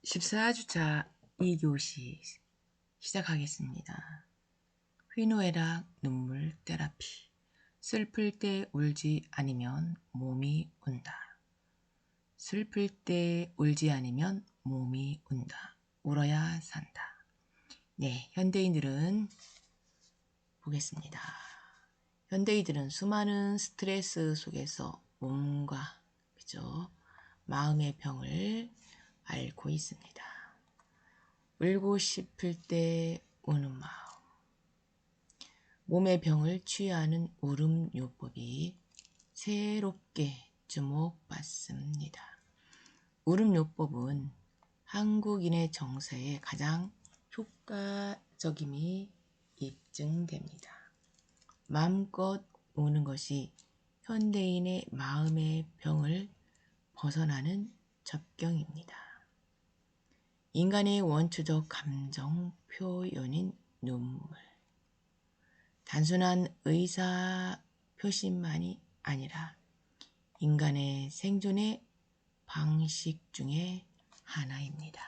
14주차 2교시 시작하겠습니다. 휘노애락 눈물 테라피. 슬플 때 울지 않으면 몸이 운다. 슬플 때 울지 않으면 몸이 운다. 울어야 산다. 네, 현대인들은 보겠습니다. 현대인들은 수많은 스트레스 속에서 몸과 그죠? 마음의 병을 앓고 있습니다. 울고 싶을 때 우는 마음. 몸의 병을 치유하는 울음요법이 새롭게 주목받습니다. 울음요법은 한국인의 정서에 가장 효과적임이 입증됩니다. 마음껏 우는 것이 현대인의 마음의 병을 벗어나는 접경입니다. 인간의 원초적 감정 표현인 눈물. 단순한 의사 표시만이 아니라 인간의 생존의 방식 중에 하나입니다.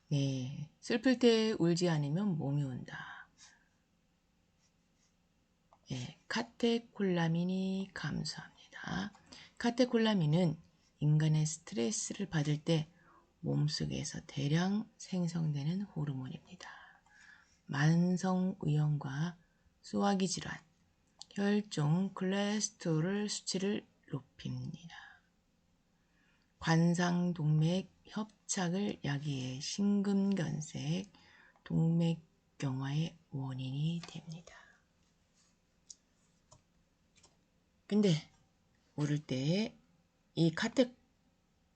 네, 슬플 때 울지 않으면 몸이 운다. 네, 카테콜라민이 감소합니다. 카테콜라민은 인간의 스트레스를 받을 때 몸속에서 대량 생성되는 호르몬입니다. 만성의염과 소화기 질환, 혈중 콜레스테롤 수치를 높입니다. 관상동맥 협착을 야기해 심근경색, 동맥경화의 원인이 됩니다. 근데 울을 때 이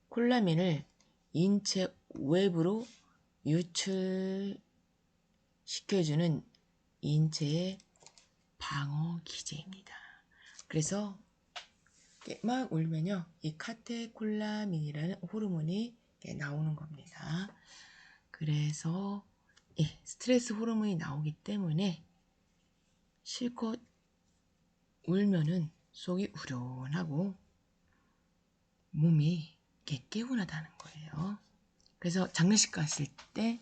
카테콜라민을 인체 외부로 유출시켜주는 인체의 방어 기제입니다. 그래서 막 울면요, 이 카테콜라민이라는 호르몬이 나오는 겁니다. 그래서 스트레스 호르몬이 나오기 때문에 실컷 울면은 속이 후련하고 몸이 개운하다는 거예요. 그래서 장례식 갔을 때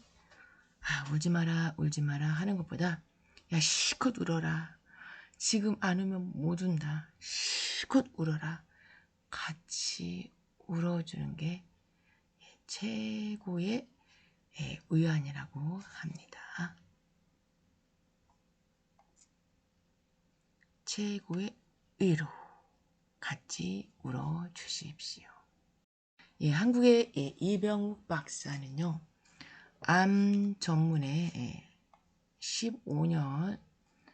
울지 마라 울지 마라 하는 것보다 야 실컷 울어라. 지금 안 울면 못 운다. 실컷 울어라. 같이 울어주는 게 최고의 의안이라고 합니다. 최고의 위로 같이 울어주십시오. 한국의 이병욱 박사는요, 암 전문에 15년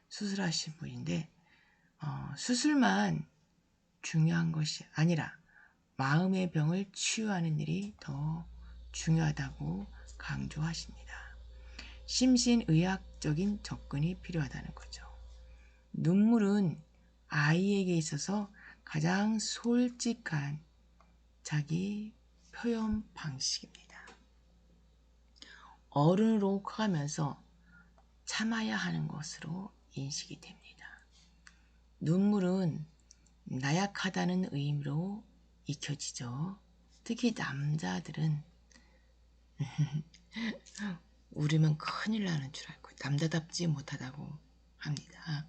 수술하신 분인데 수술만 중요한 것이 아니라 마음의 병을 치유하는 일이 더 중요하다고 강조하십니다. 심신의학적인 접근이 필요하다는 거죠. 눈물은 아이에게 있어서 가장 솔직한 자기 표현 방식입니다. 어른으로 커가면서 참아야 하는 것으로 인식이 됩니다. 눈물은 나약하다는 의미로 익혀지죠. 특히 남자들은 울으면 큰일 나는 줄 알고 남자답지 못하다고 합니다.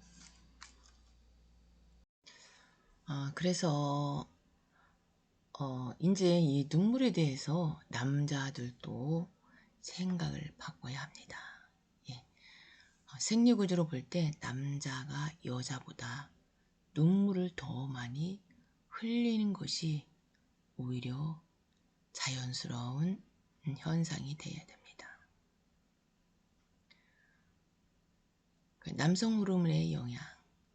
그래서 이제 이 눈물에 대해서 남자들도 생각을 바꿔야 합니다. 생리구조로 볼 때 남자가 여자보다 눈물을 더 많이 흘리는 것이 오히려 자연스러운 현상이 되어야 됩니다. 남성 호르몬의 영향,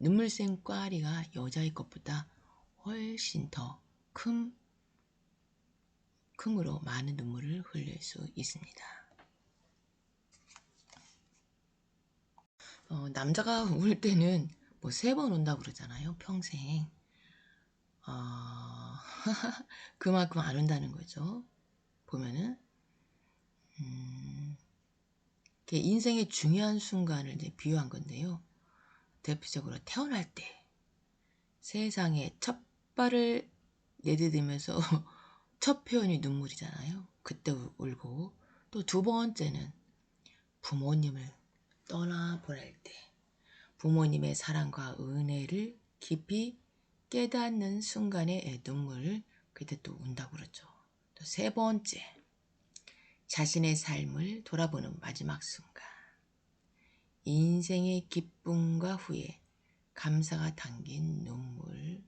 눈물샘 꽈리가 여자의 것보다 훨씬 더 크므로 많은 눈물을 흘릴 수 있습니다. 남자가 울 때는 뭐 3번 운다고 그러잖아요, 평생. 그만큼 안 운다는 거죠. 보면은 인생의 중요한 순간을 이제 비유한 건데요. 대표적으로 태어날 때 세상의 첫 삿발을 내디디면서 첫 표현이 눈물이잖아요. 그때 울고, 또 두 번째는 부모님을 떠나보낼 때 부모님의 사랑과 은혜를 깊이 깨닫는 순간의 눈물, 그때 또 운다고 그러죠. 또 세 번째, 자신의 삶을 돌아보는 마지막 순간, 인생의 기쁨과 후회, 감사가 담긴 눈물,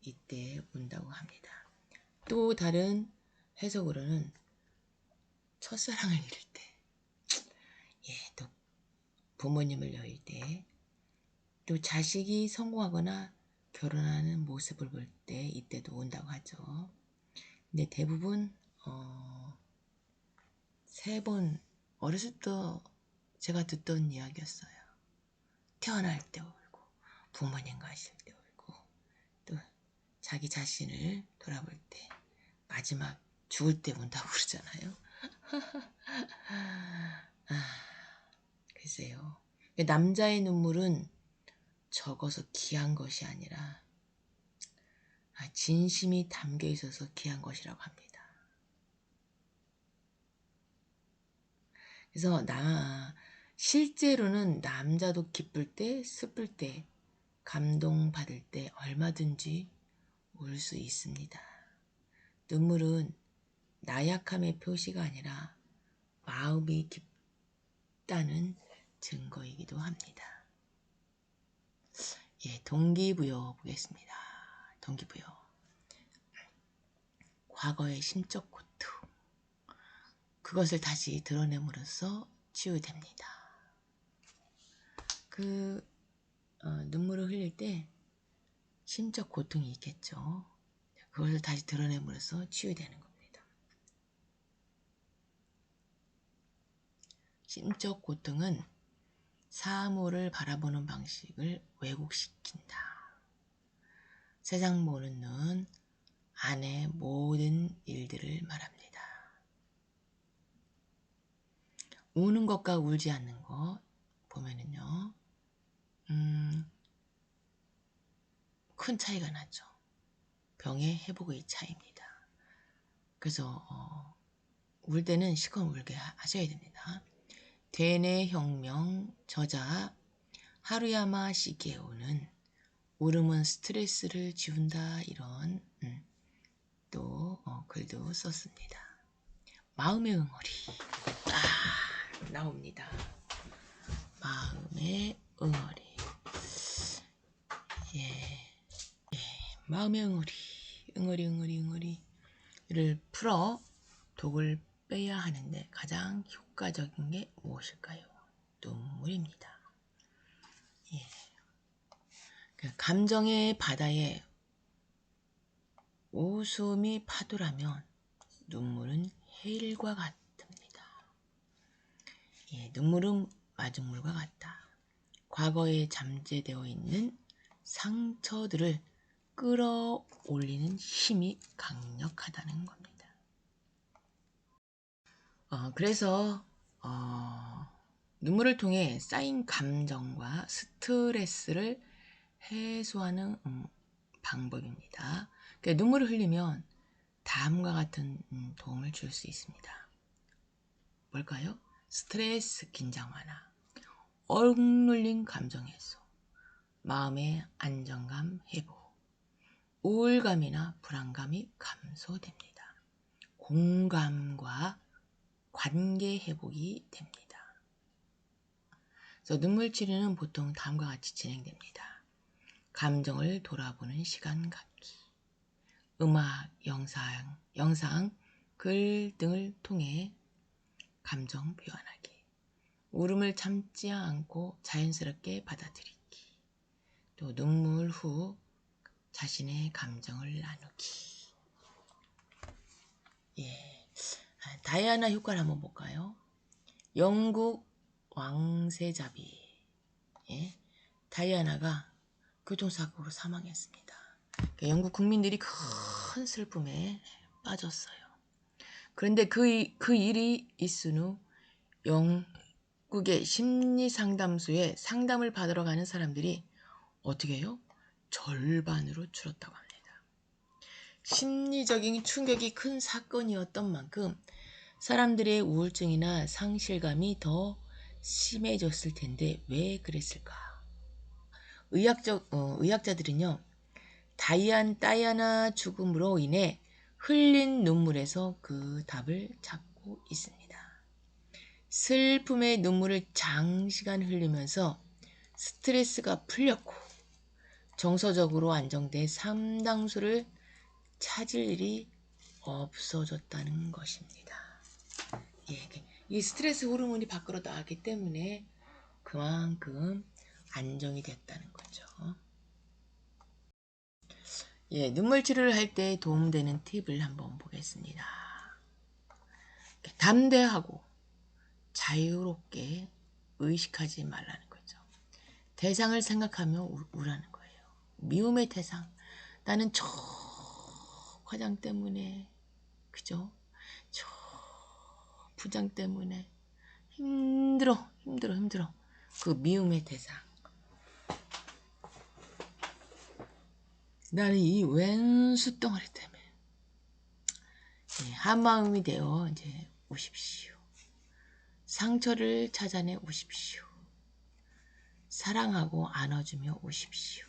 이때 운다고 합니다. 또 다른 해석으로는 첫사랑을 잃을 때, 또 부모님을 잃을 때, 또 자식이 성공하거나 결혼하는 모습을 볼 때 이때도 온다고 하죠. 근데 대부분 세 번, 어렸을 때 제가 듣던 이야기였어요. 태어날 때 울고, 부모님과 있을 때 울고, 또 자기 자신을 돌아볼 때, 마지막 죽을 때 운다고 그러잖아요. 글쎄요. 남자의 눈물은 적어서 귀한 것이 아니라 진심이 담겨 있어서 귀한 것이라고 합니다. 그래서 실제로는 남자도 기쁠 때, 슬플 때, 감동받을 때 얼마든지 울 수 있습니다. 눈물은 나약함의 표시가 아니라 마음이 깊다는 증거이기도 합니다. 동기부여 보겠습니다. 동기부여. 과거의 심적 고통, 그것을 다시 드러냄으로써 치유됩니다. 눈물을 흘릴 때 심적 고통이 있겠죠. 그것을 다시 드러냄으로써 치유되는 겁니다. 심적 고통은 사물을 바라보는 방식을 왜곡시킨다. 세상 보는 눈, 안의 모든 일들을 말합니다. 우는 것과 울지 않는 것 보면은요, 큰 차이가 나죠. 병의 회복의 차이입니다. 그래서 울 때는 실컷 울게 하셔야 됩니다. 되뇌혁명 저자 하루야마 시게오는 울음은 스트레스를 지운다, 이런 또 글도 썼습니다. 마음의 응어리 나옵니다. 마음의 응어리. 마음의 응어리를 풀어 독을 빼야 하는데 가장 효과적인 게 무엇일까요? 눈물입니다. 감정의 바다에 웃음이 파도라면 눈물은 해일과 같습니다. 눈물은 마중물과 같다. 과거에 잠재되어 있는 상처들을 끌어올리는 힘이 강력하다는 겁니다. 그래서 눈물을 통해 쌓인 감정과 스트레스를 해소하는 방법입니다. 그러니까 눈물을 흘리면 다음과 같은 도움을 줄 수 있습니다. 뭘까요? 스트레스 긴장 완화, 억눌린 감정 해소, 마음의 안정감 회복, 우울감이나 불안감이 감소됩니다. 공감과 관계 회복이 됩니다. 그래서 눈물 치료는 보통 다음과 같이 진행됩니다. 감정을 돌아보는 시간 갖기, 음악, 영상, 글 등을 통해 감정 표현하기, 울음을 참지 않고 자연스럽게 받아들이기, 또 눈물 후 자신의 감정을 나누기. 다이아나 효과를 한번 볼까요? 영국 왕세자비 다이아나가 교통사고로 사망했습니다. 영국 국민들이 큰 슬픔에 빠졌어요. 그런데 그 일이 있은 후 영국의 심리상담소에 상담을 받으러 가는 사람들이 어떻게 해요? 절반으로 줄었다고 합니다. 심리적인 충격이 큰 사건이었던 만큼 사람들의 우울증이나 상실감이 더 심해졌을 텐데 왜 그랬을까? 의학자들은요, 다이아나 죽음으로 인해 흘린 눈물에서 그 답을 찾고 있습니다. 슬픔의 눈물을 장시간 흘리면서 스트레스가 풀렸고 정서적으로 안정돼 상당수를 찾을 일이 없어졌다는 것입니다. 예, 이 스트레스 호르몬이 밖으로 나왔기 때문에 그만큼 안정이 됐다는 거죠. 예, 눈물 치료를 할 때 도움되는 팁을 한번 보겠습니다. 담대하고 자유롭게 의식하지 말라는 거죠. 대상을 생각하며 우라는 거예요. 미움의 대상. 나는 저 과장 때문에, 그죠? 저 부장 때문에 힘들어. 그 미움의 대상. 나는 이 왼수 덩어리 때문에. 네, 한마음이 되어 이제 오십시오. 상처를 찾아내 오십시오. 사랑하고 안아주며 오십시오.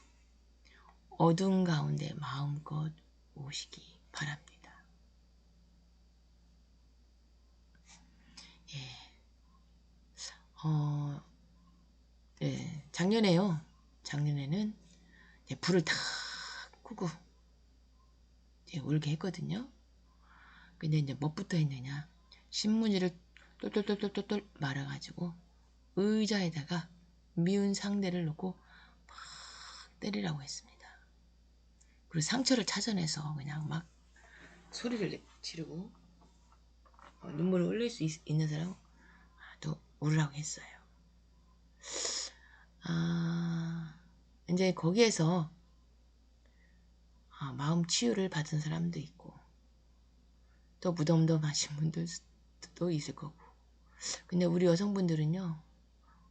어두운 가운데 마음껏 오시기 바랍니다. 예. 네, 작년에는 불을 다 끄고 울게 했거든요. 근데 이제 뭐부터 했느냐? 신문지를 똘똘똘똘똘 말아가지고 의자에다가 미운 상대를 놓고 막 때리라고 했습니다. 그리고 상처를 찾아내서 그냥 막 소리를 지르고 눈물을 흘릴 수 있는 사람 또 울으라고 했어요. 이제 거기에서 마음 치유를 받은 사람도 있고 또 무덤덤하신 분들도 있을 거고. 근데 우리 여성분들은요,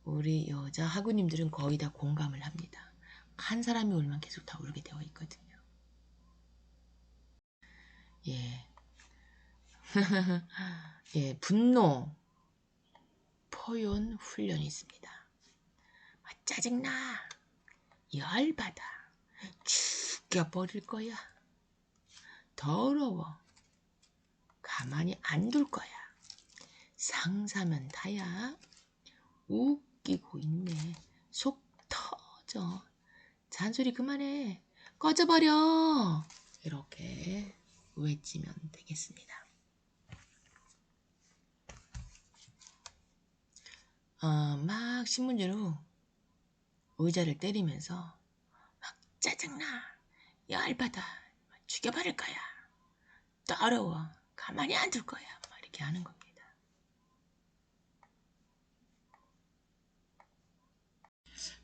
우리 여자 하구님들은 거의 다 공감을 합니다. 한 사람이 울면 계속 다 울게 되어 있거든요. 예. 예, 분노 표현 훈련이 있습니다. 짜증나, 열받아, 죽여버릴 거야, 더러워, 가만히 안 둘 거야, 상사면 다야, 웃기고 있네, 속 터져, 잔소리 그만해, 꺼져버려, 이렇게 외치면 되겠습니다. 막 신문지로 의자를 때리면서 막 짜증나, 열받아, 죽여버릴 거야, 더러워, 가만히 안 둘 거야, 막 이렇게 하는 겁니다.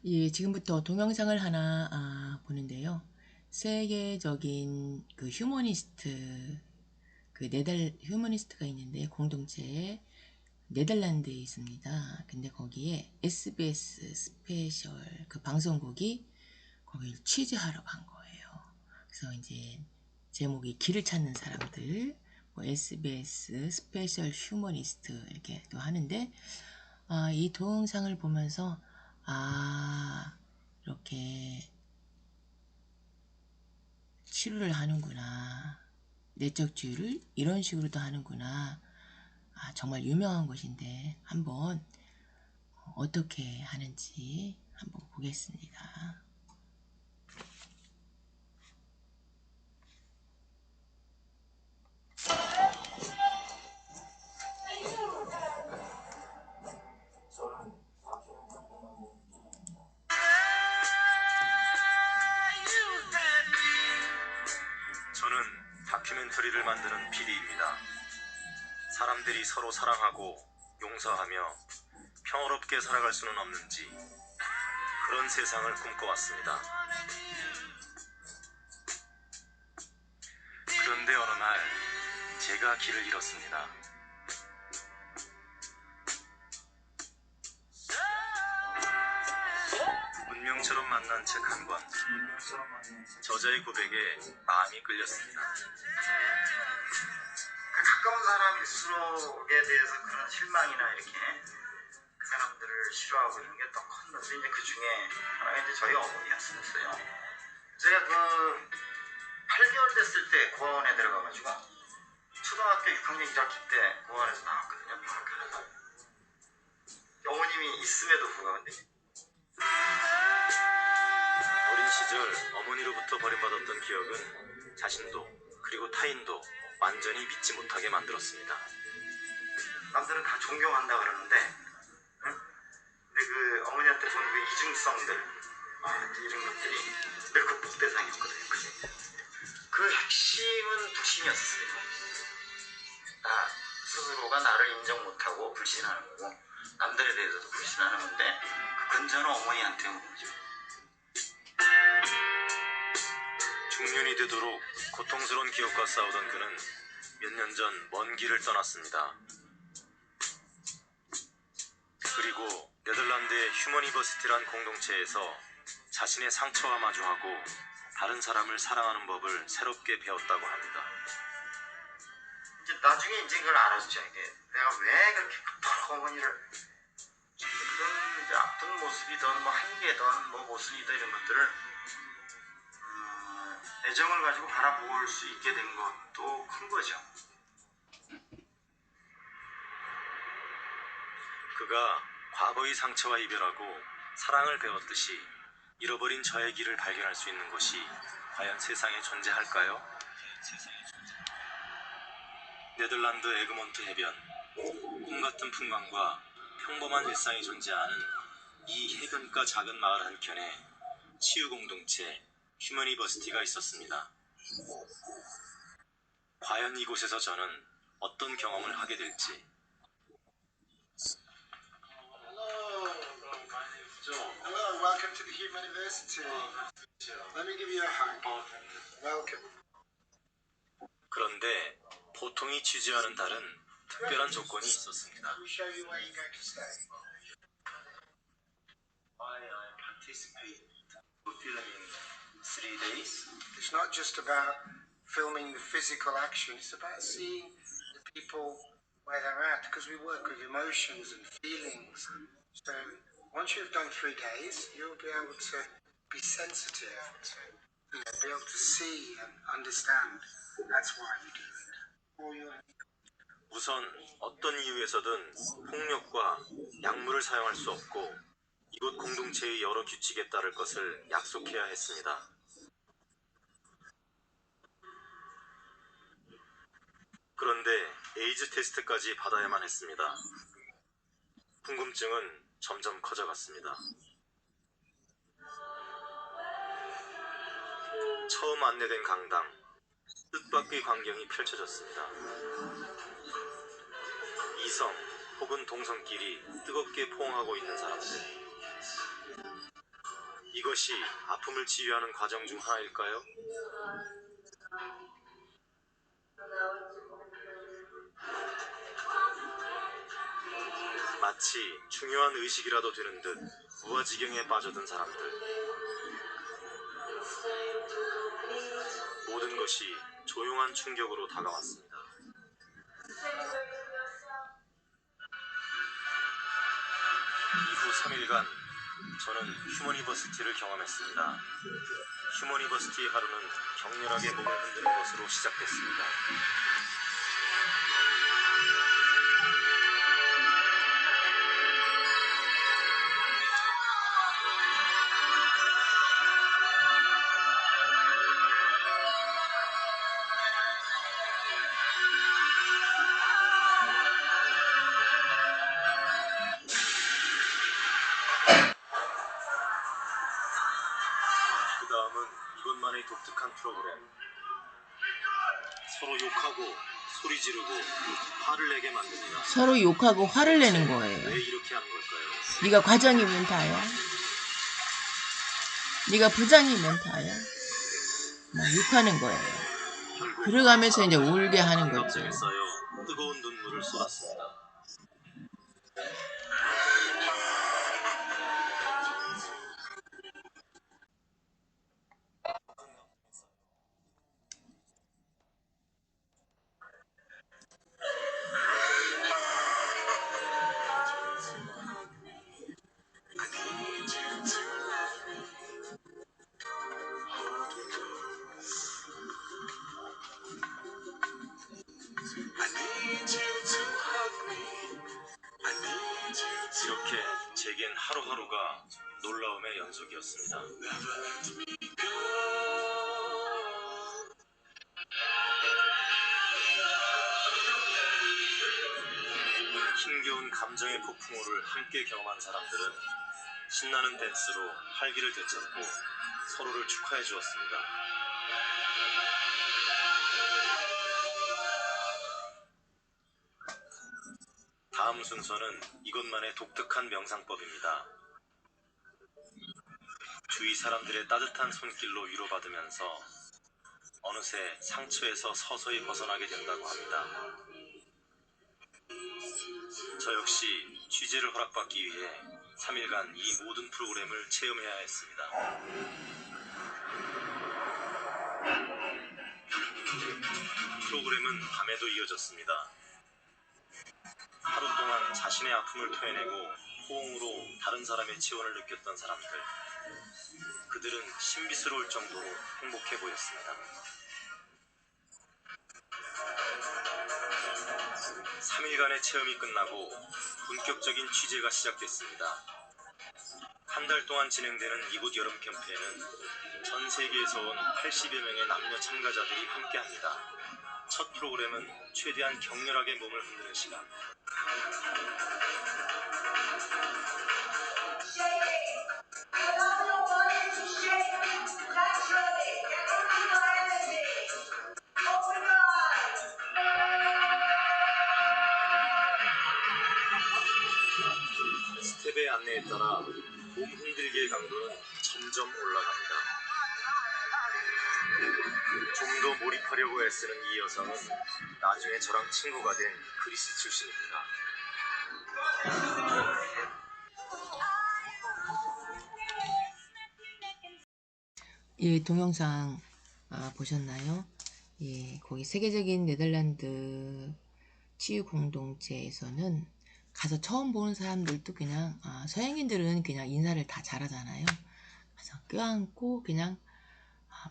예, 지금부터 동영상을 하나 보는데요. 세계적인 그 휴머니스트가 있는데 공동체에 네덜란드에 있습니다. 근데 거기에 SBS 스페셜 그 방송국이 거기를 취재하러 간 거예요. 그래서 이제 제목이 길을 찾는 사람들, 뭐 SBS 스페셜 휴머니스트 이렇게 또 하는데 이 동영상을 보면서 이렇게 치료를 하는구나. 내적 치유를 이런 식으로도 하는구나. 정말 유명한 것인데 한번 어떻게 하는지 한번 보겠습니다. 저는 다큐멘터리를 만드는 PD입니다. 사람들이 서로 사랑하고 용서하며 평화롭게 살아갈 수는 없는지 그런 세상을 꿈꿔왔습니다. 그런데 어느 날 제가 길을 잃었습니다. 운명처럼 만난 책 한 권. 저자의 고백에 마음이 끌렸습니다. 가까운 사람일수록에 대해서 그런 실망이나 이렇게 그 사람들을 싫어하고 이런 게 더 컸는데 이제 그 중에 하나가 이제 저희 어머니였어요. 제가 그 8개월 됐을 때 고아원에 들어가가지고 초등학교 6학년 1학기 때 고아원에서 나왔거든요. 방학하다가 어머님이 있음에도 불구하고 어린 시절 어머니로부터 버림받았던 기억은 자신도 그리고 타인도 완전히 믿지 못하게 만들었습니다. 남들은 다 존경한다 그러는데 응? 근데 그 어머니한테 본 그 이중성들 이런 것들이 늘 극복 대상이었거든요. 그 핵심은 불신이었어요. 나 스스로가 나를 인정 못하고 불신하는 거고 남들에 대해서도 불신하는 건데 그 근저는 어머니한테 온 거죠. 중년이 되도록 고통스러운 기억과 싸우던 그는 몇 년 전 먼 길을 떠났습니다. 그리고 네덜란드의 휴머니버시티란 공동체에서 자신의 상처와 마주하고 다른 사람을 사랑하는 법을 새롭게 배웠다고 합니다. 이제 나중에 이제 그걸 알았죠. 이게 내가 왜 그렇게 그토록 어머니를 그런 이제 아픈 모습이든 뭐 한계든 뭐 모순이든 이런 것들을 애정을 가지고 바라볼 수 있게 된 것도 큰 거죠. 그가 과거의 상처와 이별하고 사랑을 배웠듯이 잃어버린 저의 길을 발견할 수 있는 곳이 과연 세상에 존재할까요? 네덜란드 에그몬트 해변, 꿈 같은 풍광과 평범한 일상이 존재하는 이 해변가 작은 마을 한켠에 치유 공동체 휴머니버시티가 있었습니다. 과연 이곳에서 저는 어떤 경험을 하게 될지. Hello, welcome to the Human University. Let me give you a hug. Welcome. 그런데 보통이 취재하는 다른 특별한 조건이 있었습니다. Let me show you where you're going to stay. I participate to film in 3 days. It's not just about filming the physical action, it's about seeing the people where they're at, because we work with emotions and feelings. So once you've done 3 days, you'll be able to be sensitive, to be able to see and understand. That's why we do it. Or you'll 우선 어떤 이유에서든 폭력과 약물을 사용할 수 없고 이곳 공동체의 여러 규칙에 따를 것을 약속해야 했습니다. 그런데 에이즈 테스트까지 받아야만 했습니다. 궁금증은 점점 커져갔습니다. 처음 안내된 강당, 뜻밖의 광경이 펼쳐졌습니다. 이성 혹은 동성끼리 뜨겁게 포옹하고 있는 사람들. 이것이 아픔을 치유하는 과정 중 하나일까요? 마치 중요한 의식이라도 되는 듯 무아지경에 빠져든 사람들. 모든 것이 조용한 충격으로 다가왔습니다. 이후 3일간 저는 휴머니버시티를 경험했습니다. 휴머니버시티의 하루는 격렬하게 몸을 흔드는 것으로 시작됐습니다. 그 다음은 이것만의 독특한 프로그램. 서로 욕하고 소리 지르고 화를 내게 만듭니다. 서로 욕하고 화를 내는 거예요. 왜 이렇게 하는 걸까요? 네가 과장이면 다야. 네가 부장이면 다야. 막 욕하는 거예요. 결국 그러가면서 이제 울게 하는 거죠. 감정에 쌓여 뜨거운 눈물을 쏟았습니다. 하루하루가 놀라움의 연속이었습니다. 힘겨운 감정의 폭풍우를 함께 경험한 사람들은 신나는 댄스로 활기를 되찾고 서로를 축하해 주었습니다. 다음 순서는 이것만의 독특한 명상법입니다. 주위 사람들의 따뜻한 손길로 위로받으면서 어느새 상처에서 서서히 벗어나게 된다고 합니다. 저 역시 취재를 허락받기 위해 3일간 이 모든 프로그램을 체험해야 했습니다. 프로그램은 밤에도 이어졌습니다. 하루 동안 자신의 아픔을 토해내고 호응으로 다른 사람의 지원을 느꼈던 사람들. 그들은 신비스러울 정도로 행복해 보였습니다. 3일간의 체험이 끝나고 본격적인 취재가 시작됐습니다. 한 달 동안 진행되는 이곳 여름 캠프에는 전 세계에서 온 80여 명의 남녀 참가자들이 함께합니다. 첫 프로그램은 최대한 격렬하게 몸을 흔드는 시간. 스텝의 안내에 따라 몸 흔들기의 강도는 점점 올라갑니다. 좀 더 몰입하려고 애쓰는 이 여성은 나중에 저랑 친구가 된 그리스 출신입니다. 이 동영상 보셨나요? 예, 거기 세계적인 네덜란드 치유 공동체에서는 가서 처음 보는 사람들도 그냥 서양인들은 그냥 인사를 다 잘하잖아요. 그래서 껴안고 그냥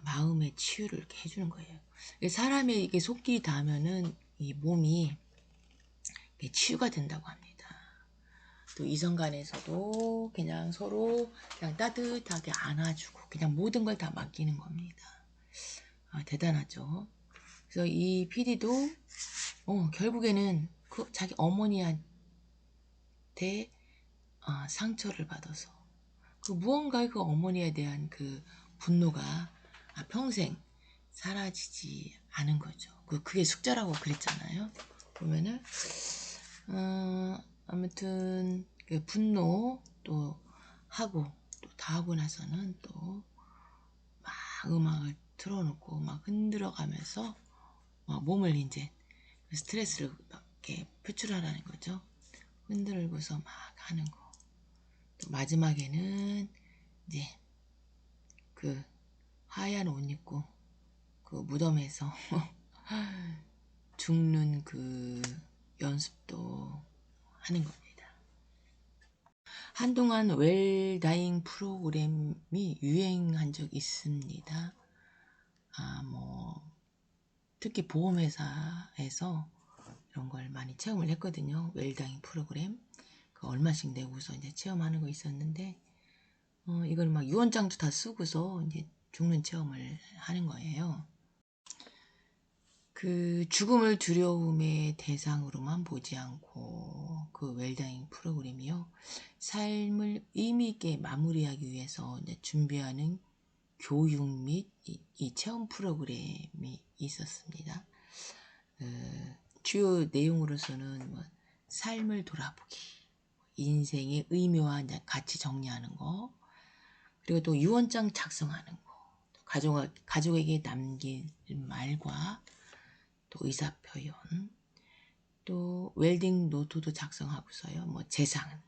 마음의 치유를 이렇게 해주는 거예요. 사람의 이게 손길이 닿으면은 이 몸이 치유가 된다고 합니다. 또 이성 간에서도 그냥 서로 그냥 따뜻하게 안아주고 그냥 모든 걸 다 맡기는 겁니다. 대단하죠. 그래서 이 PD도 결국에는 자기 어머니한테 상처를 받아서 무언가 그 어머니에 대한 그 분노가 평생 사라지지 않은 거죠. 그게 숙제라고 그랬잖아요. 보면은 아무튼 그 분노 또 하고 또 다 하고 나서는 또 막 음악을 틀어놓고 막 흔들어가면서 몸을 이제 스트레스를 이렇게 표출하라는 거죠. 흔들고서 막 하는 거. 또 마지막에는 이제 그 하얀 옷 입고 그 무덤에서 죽는 그 연습도 하는 겁니다. 한동안 웰다잉 프로그램이 유행한 적 있습니다. 특히 보험회사에서 이런 걸 많이 체험을 했거든요. 웰다잉 프로그램. 얼마씩 내고서 이제 체험하는 거 있었는데, 이걸 막 유언장도 다 쓰고서 이제 죽는 체험을 하는 거예요. 그 죽음을 두려움의 대상으로만 보지 않고 그 웰다잉 프로그램이요. 삶을 의미 있게 마무리하기 위해서 이제 준비하는 교육 및 이 체험 프로그램이 있었습니다. 주요 내용으로서는 삶을 돌아보기, 인생의 의미와 이제 가치 정리하는 거, 그리고 또 유언장 작성하는 거, 가족에게 남긴 말과 또 의사표현, 또 웰딩 노트도 작성하고서요. 재산,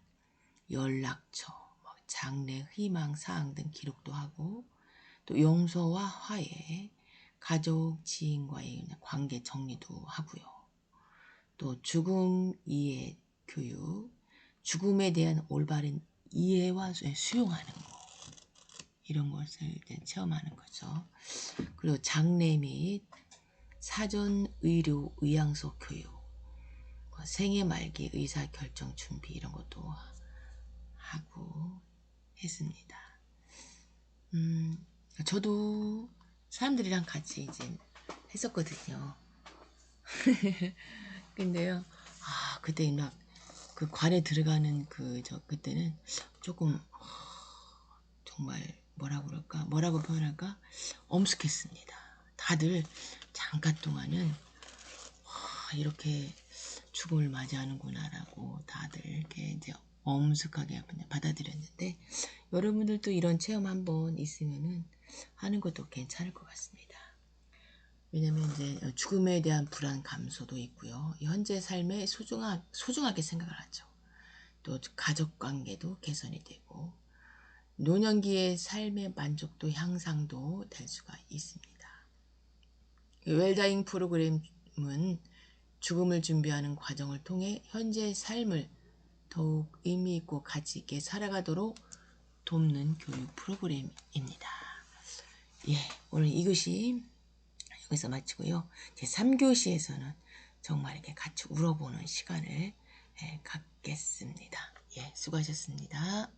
연락처, 장래, 희망, 사항 등 기록도 하고, 또 용서와 화해, 가족, 지인과의 관계 정리도 하고요. 또 죽음 이해 교육, 죽음에 대한 올바른 이해와 수용하는 거, 이런 것을 이제 체험하는 거죠. 그리고 장례 및 사전 의료 의향소 교육, 생애 말기 의사결정 준비 이런 것도 하고, 했습니다. 저도 사람들이랑 같이 이제 했었거든요. 근데요, 그때 막 그 관에 들어가는 그때는 조금 정말 뭐라고 표현할까? 엄숙했습니다. 다들 잠깐 동안은 이렇게 죽음을 맞이하는구나라고 다들 이렇게 이제 엄숙하게 받아들였는데, 여러분들도 이런 체험 한번 있으면은 하는 것도 괜찮을 것 같습니다. 왜냐면 이제 죽음에 대한 불안 감소도 있고요. 현재 삶에 소중하게 생각을 하죠. 또 가족 관계도 개선이 되고, 노년기의 삶의 만족도 향상도 될 수가 있습니다. 웰다잉 프로그램은 죽음을 준비하는 과정을 통해 현재의 삶을 더욱 의미 있고 가치 있게 살아가도록 돕는 교육 프로그램입니다. 예, 오늘 이것이 여기서 마치고요. 제 3교시에서는 정말 이렇게 같이 울어보는 시간을 갖겠습니다. 예, 수고하셨습니다.